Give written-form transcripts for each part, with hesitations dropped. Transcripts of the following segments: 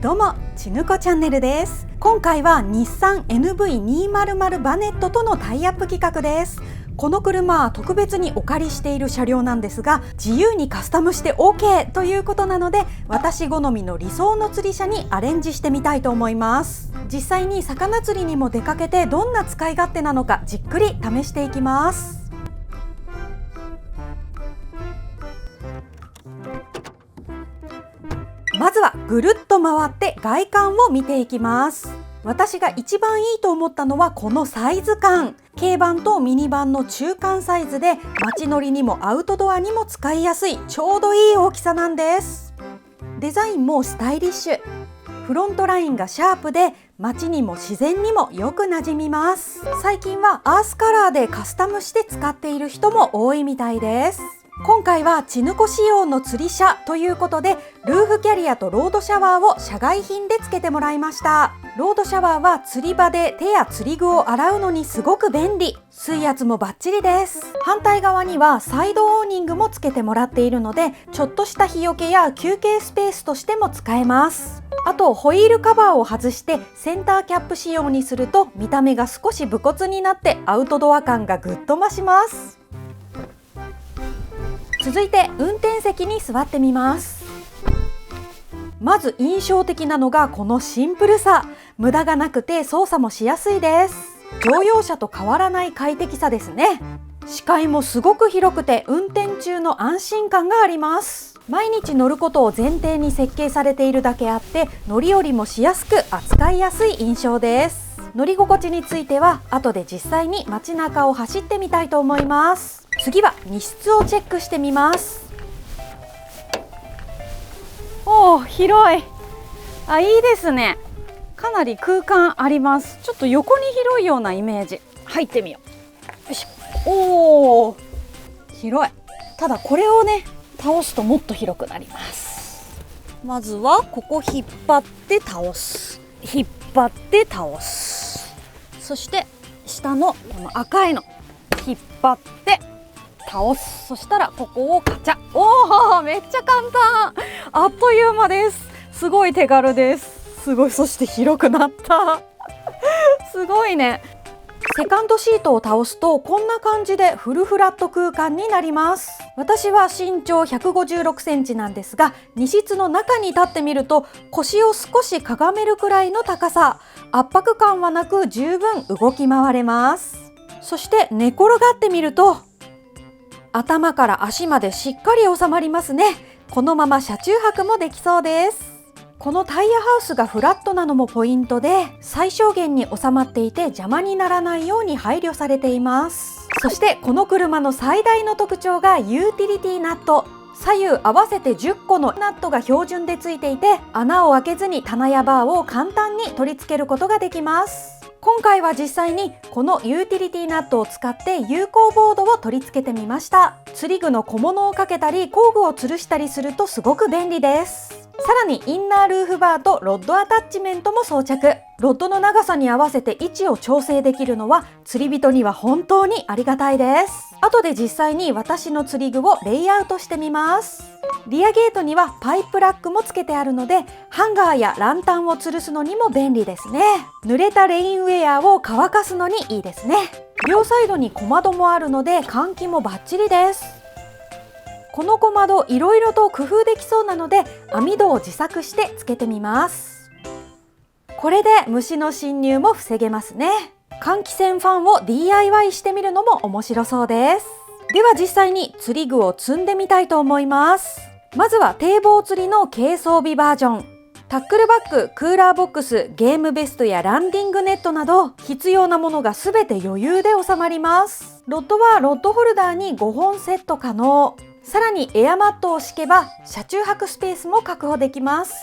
どうも、ちぬこチャンネルです。今回は日産 NV200 バネットとのタイアップ企画です。この車は特別にお借りしている車両なんですが、自由にカスタムして OK ということなので、私好みの理想の釣り車にアレンジしてみたいと思います。実際に魚釣りにも出かけてどんな使い勝手なのかじっくり試していきます。まずはぐるっと回って外観を見ていきます。私が一番いいと思ったのはこのサイズ感。軽バンとミニバンの中間サイズで街乗りにもアウトドアにも使いやすいちょうどいい大きさなんです。デザインもスタイリッシュ。フロントラインがシャープで街にも自然にもよく馴染みます。最近はアースカラーでカスタムして使っている人も多いみたいです。今回はちぬこ仕様の釣り車ということで、ルーフキャリアとロードシャワーを社外品で付けてもらいました。ロードシャワーは釣り場で手や釣り具を洗うのにすごく便利。水圧もバッチリです。反対側にはサイドオーニングも付けてもらっているので、ちょっとした日よけや休憩スペースとしても使えます。あとホイールカバーを外してセンターキャップ仕様にすると見た目が少し武骨になってアウトドア感がぐっと増します。続いて運転席に座ってみます。まず印象的なのがこのシンプルさ。無駄がなくて操作もしやすいです。乗用車と変わらない快適さですね。視界もすごく広くて運転中の安心感があります。毎日乗ることを前提に設計されているだけあって乗り降りもしやすく扱いやすい印象です。乗り心地については後で実際に街中を走ってみたいと思います。次は荷室をチェックしてみます。おー、広い。いいですね。かなり空間あります。ちょっと横に広いようなイメージ。入ってみよう。よいしょ。おー、広い。ただこれをね倒すともっと広くなります。まずはここ引っ張って倒す。引っ張って倒す。そして下のこの赤いの引っ張って倒す。そしたらここをカチャ。おー、めっちゃ簡単。あっという間です。すごい手軽です。すごい。そして広くなったすごいね。セカンドシートを倒すとこんな感じでフルフラット空間になります。私は身長156センチなんですが、荷室の中に立ってみると腰を少しかがめるくらいの高さ。圧迫感はなく十分動き回れます。そして寝転がってみると頭から足までしっかり収まりますね。このまま車中泊もできそうです。このタイヤハウスがフラットなのもポイントで、最小限に収まっていて邪魔にならないように配慮されています。そしてこの車の最大の特徴がユーティリティナット。左右合わせて10個のナットが標準でついていて、穴を開けずに棚やバーを簡単に取り付けることができます。今回は実際にこのユーティリティナットを使って有効ボードを取り付けてみました。釣り具の小物をかけたり工具を吊るしたりするとすごく便利です。さらにインナールーフバーとロッドアタッチメントも装着。ロッドの長さに合わせて位置を調整できるのは釣り人には本当にありがたいです。後で実際に私の釣り具をレイアウトしてみます。リアゲートにはパイプラックも付けてあるので、ハンガーやランタンを吊るすのにも便利ですね。濡れたレインウェアを乾かすのにいいですね。両サイドに小窓もあるので換気もバッチリです。この小窓いろいろと工夫できそうなので網戸を自作してつけてみます。これで虫の侵入も防げますね。換気扇ファンを DIY してみるのも面白そうです。では実際に釣り具を積んでみたいと思います。まずは堤防釣りの軽装備バージョン。タックルバッグ、クーラーボックス、ゲームベストやランディングネットなど必要なものがすべて余裕で収まります。ロッドはロッドホルダーに5本セット可能。さらにエアマットを敷けば車中泊スペースも確保できます。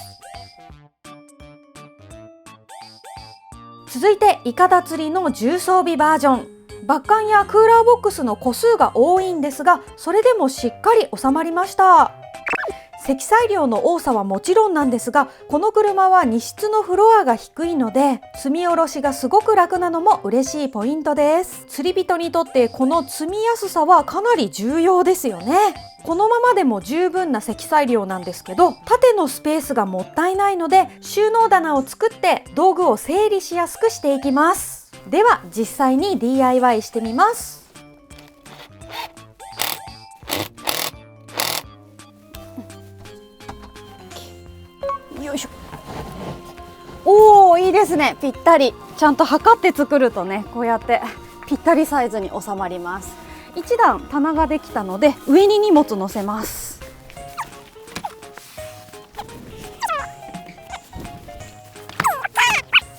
続いてイカダ釣りの重装備バージョン。バッカンやクーラーボックスの個数が多いんですが、それでもしっかり収まりました。積載量の多さはもちろんなんですが、この車は荷室のフロアが低いので積み下ろしがすごく楽なのも嬉しいポイントです。釣り人にとってこの積みやすさはかなり重要ですよね。このままでも十分な積載量なんですけど、縦のスペースがもったいないので収納棚を作って道具を整理しやすくしていきます。では実際に DIY してみます。よいしょ。おー、いいですね。ぴったり。ちゃんと測って作るとね、こうやってぴったりサイズに収まります。一段棚ができたので上に荷物乗せます。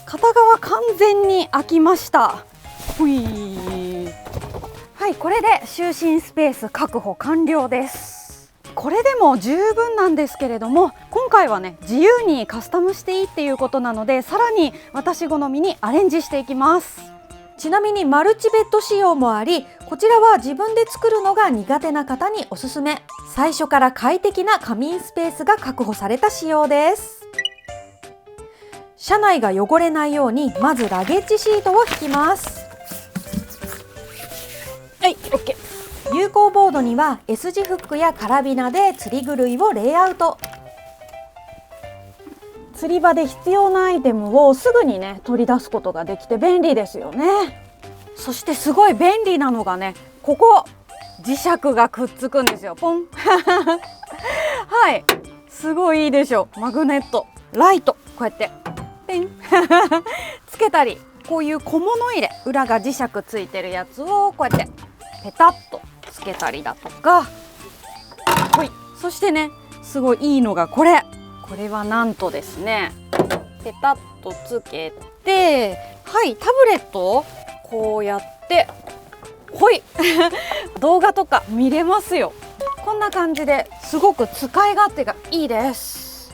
片側完全に空きました。ほい。はい、これで就寝スペース確保完了です。これでも十分なんですけれども、今回はね自由にカスタムしていいっていうことなので、さらに私好みにアレンジしていきます。ちなみにマルチベッド仕様もあり、こちらは自分で作るのが苦手な方におすすめ。最初から快適な仮眠スペースが確保された仕様です。車内が汚れないようにまずラゲッジシートを引きます。はい、 OK。有効ボードには S 字フックやカラビナで釣り具類をレイアウト。釣り場で必要なアイテムをすぐにね取り出すことができて便利ですよね。そしてすごい便利なのがね、ここ磁石がくっつくんですよ。ポンはい、すごいいいでしょ。マグネット、ライト、こうやってペンつけたり、こういう小物入れ、裏が磁石ついてるやつをこうやってペタッとつけたりだとか、ほい。そしてね、すごいいいのがこれはなんとですね、ペタッとつけて、はい、タブレットをこうやってほい動画とか見れますよ。こんな感じですごく使い勝手がいいです。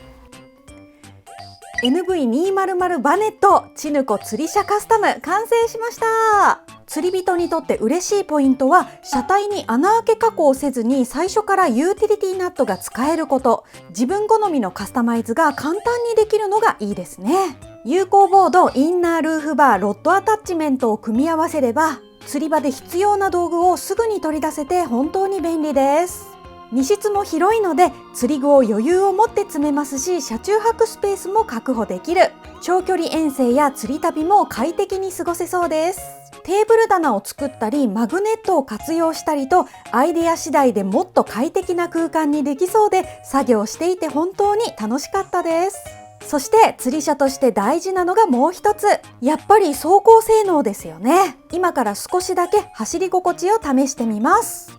NV200 バネットチヌコ釣り車カスタム完成しました。釣り人にとって嬉しいポイントは、車体に穴開け加工せずに最初からユーティリティナットが使えること。自分好みのカスタマイズが簡単にできるのがいいですね。有効ボード、インナールーフバー、ロッドアタッチメントを組み合わせれば、釣り場で必要な道具をすぐに取り出せて本当に便利です。荷室も広いので釣り具を余裕を持って詰めますし、車中泊スペースも確保できる。長距離遠征や釣り旅も快適に過ごせそうです。テーブル棚を作ったりマグネットを活用したりと、アイデア次第でもっと快適な空間にできそうで、作業していて本当に楽しかったです。そして釣り車として大事なのがもう一つ、やっぱり走行性能ですよね。今から少しだけ走り心地を試してみます。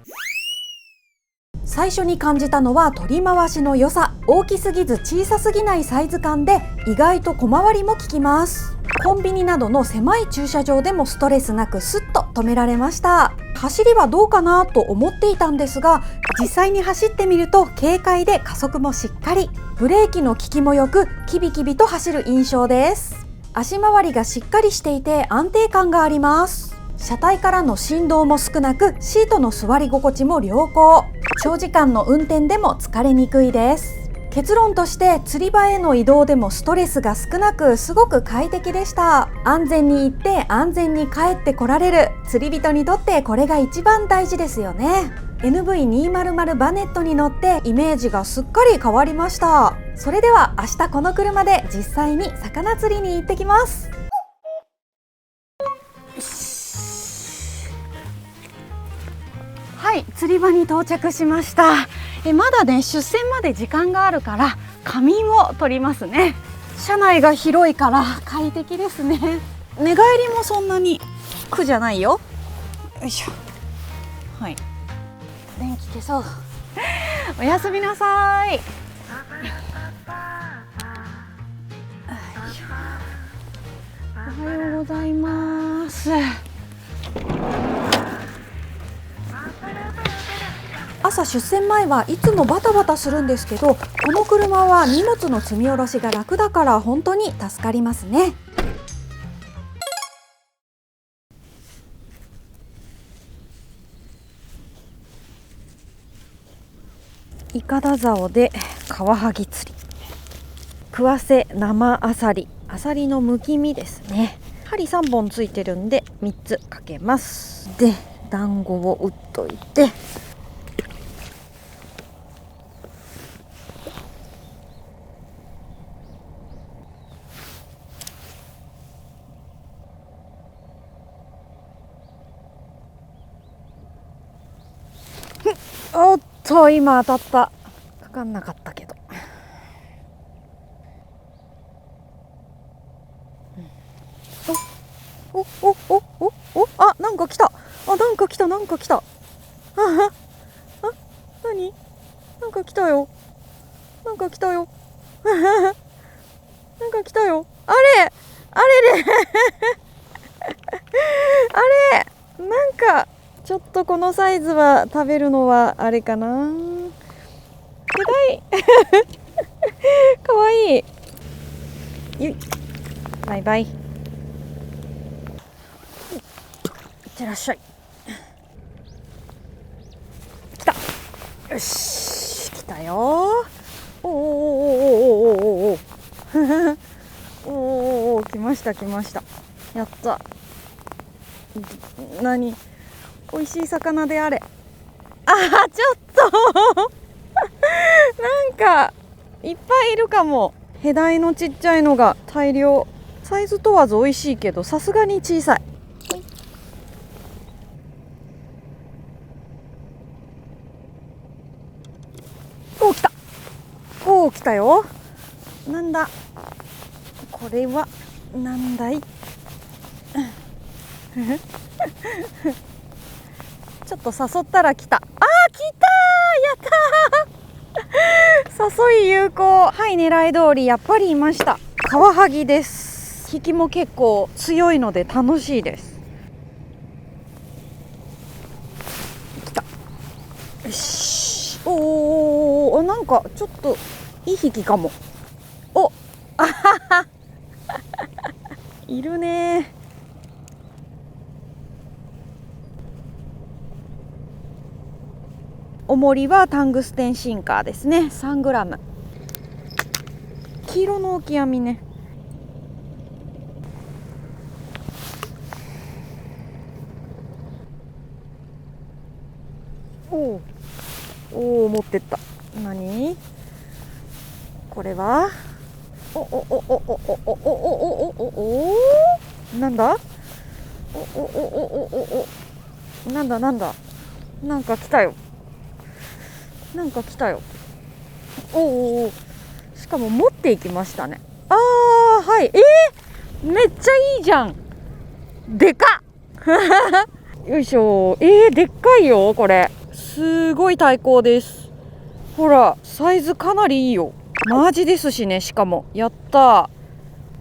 最初に感じたのは取り回しの良さ。大きすぎず小さすぎないサイズ感で意外と小回りも利きます。コンビニなどの狭い駐車場でもストレスなくスッと止められました。走りはどうかなと思っていたんですが、実際に走ってみると軽快で加速もしっかり、ブレーキの効きもよくキビキビと走る印象です。足回りがしっかりしていて安定感があります。車体からの振動も少なく、シートの座り心地も良好。長時間の運転でも疲れにくいです。結論として釣り場への移動でもストレスが少なく、すごく快適でした。安全に行って安全に帰ってこられる釣り人にとってこれが一番大事ですよね。 NV200 バネットに乗ってイメージがすっかり変わりました。それでは明日この車で実際に魚釣りに行ってきます。はい、釣り場に到着しました。まだね出船まで時間があるから仮眠を取りますね。車内が広いから快適ですね。寝返りもそんなに苦じゃないよ。よいしょ。はい、電気消そう。おやすみなさい。おはようございます。朝出船前はいつもバタバタするんですけど、この車は荷物の積み下ろしが楽だから本当に助かりますね。いかだ竿でカワハギ釣り。食わせ生アサリ、アサリのむき身ですね。針3本ついてるんで3つかけます。で団子を打っといて、おっと今当たった。かかんなかったけど、おあ、なんか来た。あ、なんか来た、なんか来た。あ、何？なんか来たよ。なんか来たよ。なんか来たよ。あれあれれあれ、なんかちょっとこのサイズは食べるのはあれかな。巨大かわいい。ゆい、バイバイ。いってらっしゃい。来た。よし、来たよ。おおおおおおおおおお、来ました来ました。やった。何、美味しい魚であれ。あー、ちょっとなんかいっぱいいるかも。ヘダイのちっちゃいのが大量。サイズ問わず美味しいけど、さすがに小さい。おー、来た。おー、来たよ。なんだこれは、なんだいちょっと誘ったら来た。あー、来たー、やったー誘い有効。はい、狙い通りやっぱりいました。カワハギです。引きも結構強いので楽しいです。来た。よし。おお、なんかちょっといい引きかも。お、あははいるね。重りはタングステンシンカーですね。3グラム。黄色のオキアミね。おお、持ってった。何これは。おおおおおおおおおおおお、なんだ。おおおおおお、なんだなんだ。なんか来たよ。なんか来たよ。おおお、しかも持っていきましたね。ああ、はい。めっちゃいいじゃん。でかっよいしょ。でっかいよこれ。すごい対抗です。ほらサイズかなりいいよ。マアジですしね。しかもやった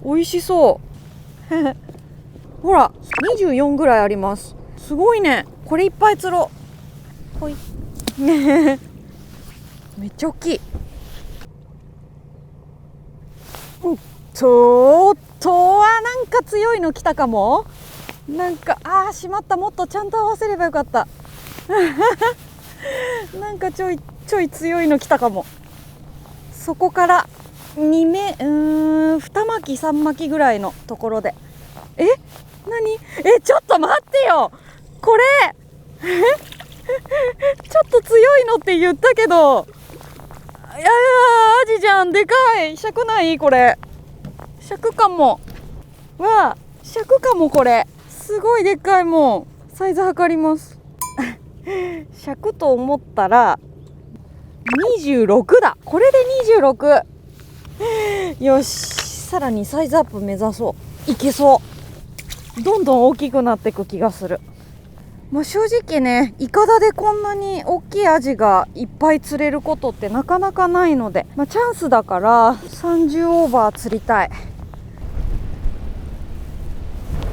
ー、美味しそうほら24ぐらいあります。すごいね。これいっぱい釣ろう。ほいめっちゃ大きい。ちょっとはなんか強いの来たかも。なんか、あー、しまった。もっとちゃんと合わせればよかったなんかちょい強いの来たかも。そこから2巻き3巻きぐらいのところで。何？ちょっと待ってよこれちょっと強いのって言ったけど、いやいや、アジじゃん。でかい。尺ないこれ。尺かも。わあ、尺かもこれ。すごいでっかい。もんサイズ測ります尺と思ったら26だ。これで26よし、さらにサイズアップ目指そう。いけそう。どんどん大きくなっていく気がする。もう正直ね、イカダでこんなに大きいアジがいっぱい釣れることってなかなかないので、チャンスだから30オーバー釣りたい。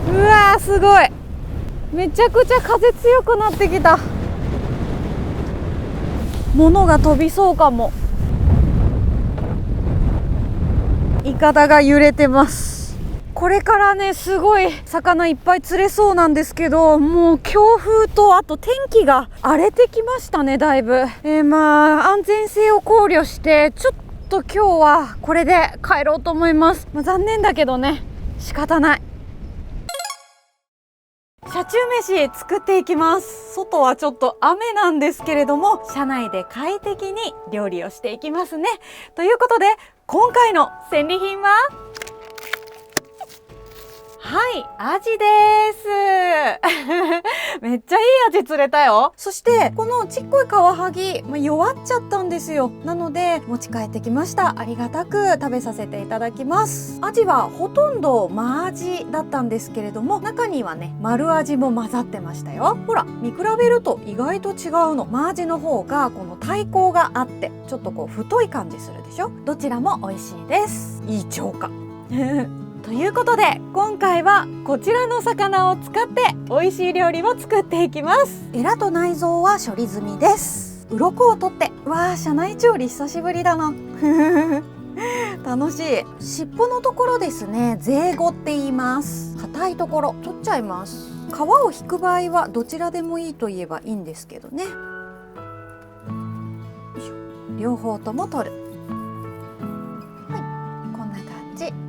うわー、すごい。めちゃくちゃ風強くなってきた。物が飛びそうかも。イカダが揺れてます。これからねすごい魚いっぱい釣れそうなんですけど、もう強風とあと天気が荒れてきましたね、だいぶ。安全性を考慮してちょっと今日はこれで帰ろうと思います。残念だけどね、仕方ない。車中飯作っていきます。外はちょっと雨なんですけれども、車内で快適に料理をしていきますね。ということで今回の戦利品はアジですめっちゃいいアジ釣れたよ。そしてこのちっこいカワハギ、弱っちゃったんですよ。なので持ち帰ってきました。ありがたく食べさせていただきます。アジはほとんど真アジだったんですけれども、中にはね丸アジも混ざってましたよ。ほら見比べると意外と違うの。真アジの方がこの体高があってちょっとこう太い感じするでしょ。どちらも美味しいです。いい超過ということで今回はこちらの魚を使って美味しい料理を作っていきます。エラと内臓は処理済みです。鱗を取って、車内調理久しぶりだな楽しい。尻尾のところですね、ゼイゴって言います。硬いところ取っちゃいます。皮を引く場合はどちらでもいいと言えばいいんですけどね。両方とも取る。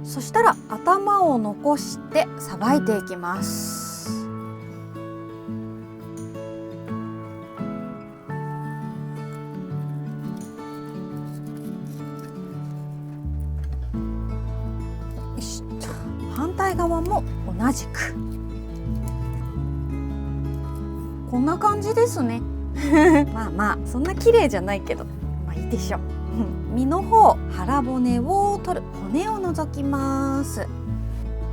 そしたら頭を残してさばいていきます。よし、反対側も同じくこんな感じですねまあそんな綺麗じゃないけどいいでしょう身の方、腹骨を取る。骨を除きます。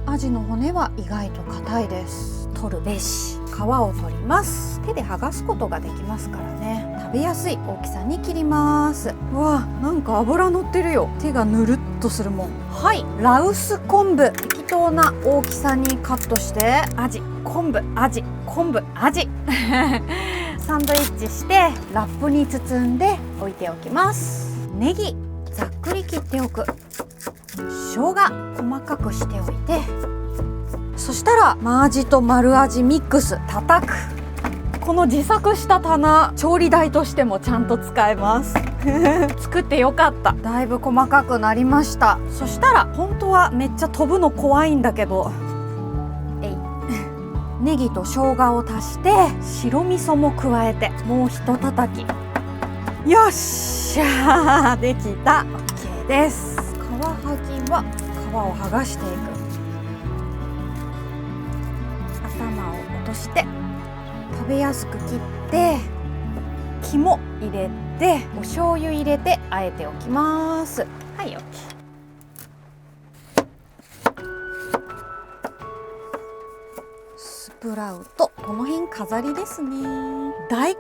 アジの骨は意外と硬いです。取るべし。皮を取ります。手で剥がすことができますからね、食べやすい大きさに切ります。なんか脂乗ってるよ。手がぬるっとするもん。ラウス昆布、適当な大きさにカットしてアジ、昆布、アジ、昆布、アジサンドイッチしてラップに包んで置いておきます。ネギざっくり切っておく。生姜細かくしておいて、そしたら真アジと丸アジミックス叩く。この自作した棚、調理台としてもちゃんと使えます作ってよかった。だいぶ細かくなりました。そしたら本当はめっちゃ飛ぶの怖いんだけど、ネギと生姜を足して白味噌も加えてもうひと叩き。よっしゃー、できた。 OK です。カワハギは皮を剥がしていく。頭を落として食べやすく切って肝入れてお醤油入れて和えておきます。OK。スプラウトこの辺飾りですね。大根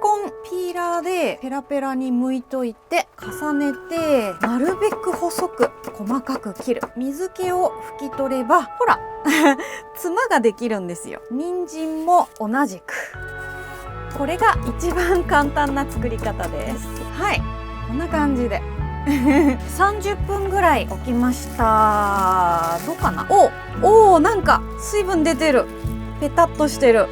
ピーラーでペラペラに剥いといて重ねてなるべく細く細かく切る。水気を拭き取ればほらつまができるんですよ。人参も同じく。これが一番簡単な作り方です。こんな感じで30分ぐらい置きました。どうかな。なんか水分出てる。ペタッとしてる。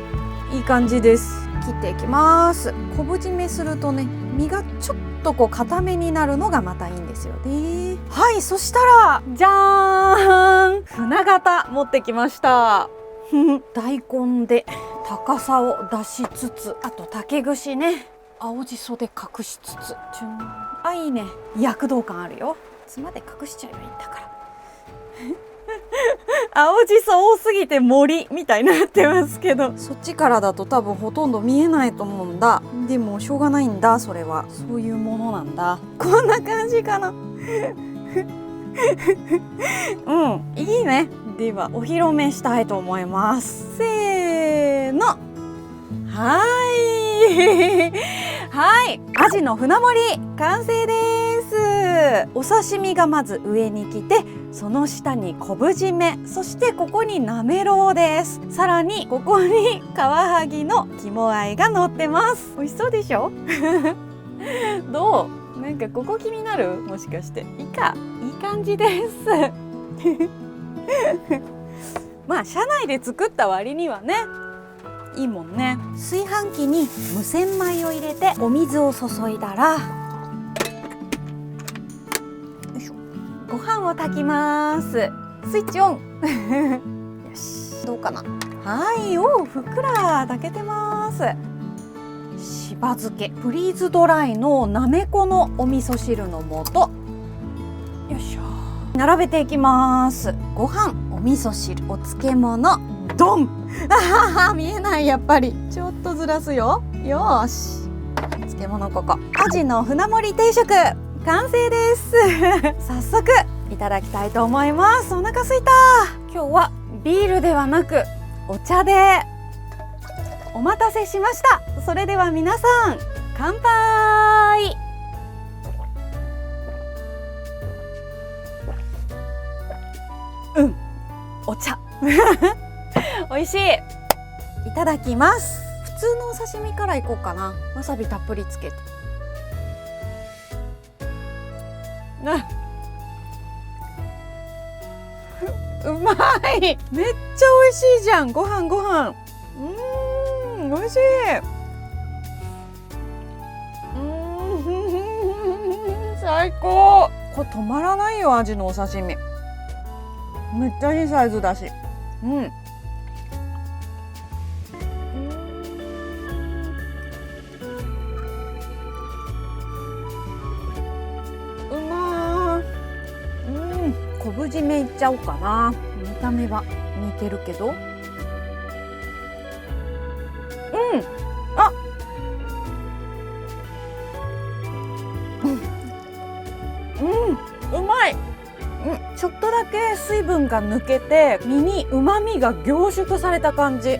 いい感じです。切っていきます。昆布締めするとね、身がちょっとこう固めになるのがまたいいんですよね。そしたらじゃーん、船形持ってきました大根で高さを出しつつ、あと竹串ね、青じそで隠しつつ、いいね、躍動感あるよ。つまで隠しちゃえばいいんだから青じそ多すぎて森みたいになってますけど、そっちからだと多分ほとんど見えないと思うんだ。でもしょうがないんだ、それはそういうものなんだ。こんな感じかないいね。ではお披露目したいと思います。せーの、アジの船盛り完成です。お刺身がまず上に来て、その下に昆布締め、そしてここになめろうです。さらにここにカワハギの肝あえが乗ってます。美味しそうでしょどう？なんかここ気になる？もしかしていいか、いい感じですまあ車内で作った割にはねいいもんね。炊飯器に無洗米を入れてお水を注いだら、よいしょ、ご飯を炊きます。スイッチオンよし、どうかな。はい、おお、ふっくら炊けてます。しば漬け、フリーズドライのなめこのお味噌汁の素、よいしょ、並べていきます。ご飯、お味噌汁、お漬物、ドン見えない、やっぱりちょっとずらすよ。よし、漬物ここ、アジの船盛り定食完成です早速いただきたいと思います。お腹すいた。今日はビールではなくお茶で。お待たせしました。それでは皆さん、乾杯。お茶美味しい。いただきます。普通のお刺身からいこうかな。わさびたっぷりつけて。うまい。めっちゃ美味しいじゃん。ご飯ご飯。美味しい。最高。これ止まらないよ、アジのお刺身。めっちゃいいサイズだし。昆布締めいっちゃおうかな。見た目は似てるけど、うまい。ちょっとだけ水分が抜けて身に旨味が凝縮された感じ。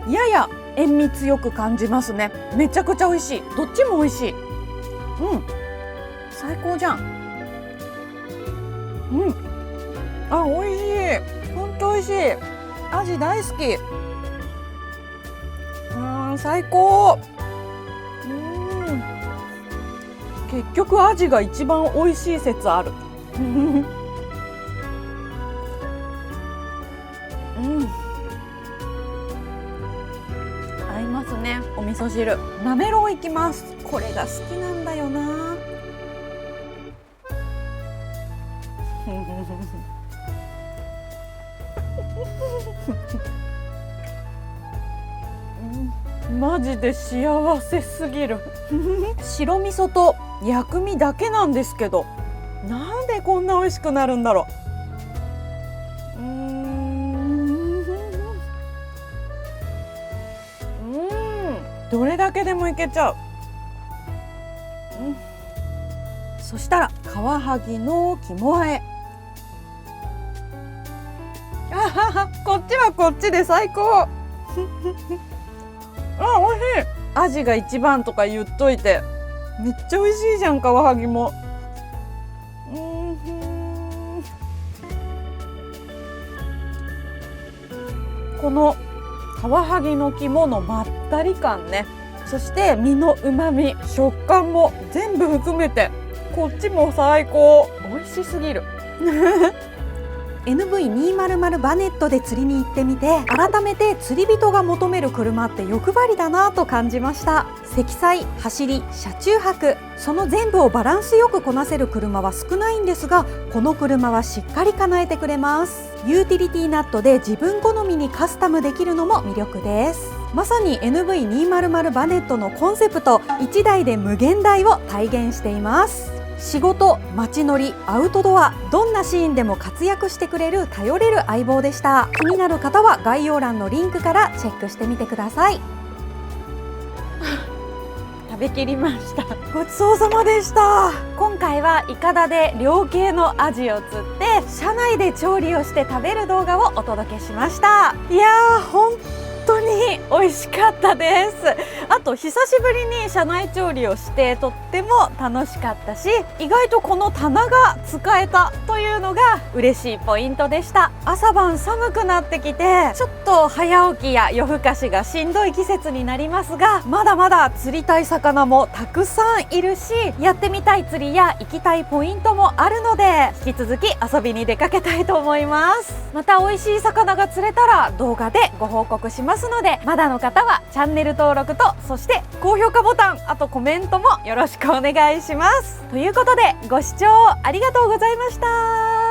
やや塩味強く感じますね。めちゃくちゃ美味しい。どっちも美味しい。最高じゃん。あ、美味しい。本当美味しい。アジ大好き。最高。結局アジが一番美味しい説ある。合いますね、お味噌汁。なめろういきます。これが好きなんだよな。マジで幸せすぎる。白味噌と薬味だけなんですけど、なんでこんな美味しくなるんだろう。どれだけでもいけちゃう。そしたらカワハギの肝和え。こっちはこっちで最高。美味しい。アジが一番とか言っといて、めっちゃ美味しいじゃん、カワハギも。このカワハギの肝のまったり感ね、そして身のうまみ、食感も全部含めてこっちも最高。美味しすぎる。NV200 バネットで釣りに行ってみて、改めて釣り人が求める車って欲張りだなと感じました。積載、走り、車中泊、その全部をバランスよくこなせる車は少ないんですが、この車はしっかり叶えてくれます。ユーティリティナットで自分好みにカスタムできるのも魅力です。まさに NV200 バネットのコンセプト、1台で無限大を体現しています。仕事、街乗り、アウトドア、どんなシーンでも活躍してくれる頼れる相棒でした。気になる方は概要欄のリンクからチェックしてみてください。食べきりました。ごちそうさまでした。今回はいかだで両系のアジを釣って車内で調理をして食べる動画をお届けしました。いやー、本当に美味しかったです。あと久しぶりに車内調理をしてとっても楽しかったし、意外とこの棚が使えたというのが嬉しいポイントでした。朝晩寒くなってきて、ちょっと早起きや夜更かしがしんどい季節になりますが、まだまだ釣りたい魚もたくさんいるし、やってみたい釣りや行きたいポイントもあるので、引き続き遊びに出かけたいと思います。また美味しい魚が釣れたら動画でご報告しますので、まだの方はチャンネル登録と、そして高評価ボタン、あとコメントもよろしくお願いします。ということでご視聴ありがとうございました。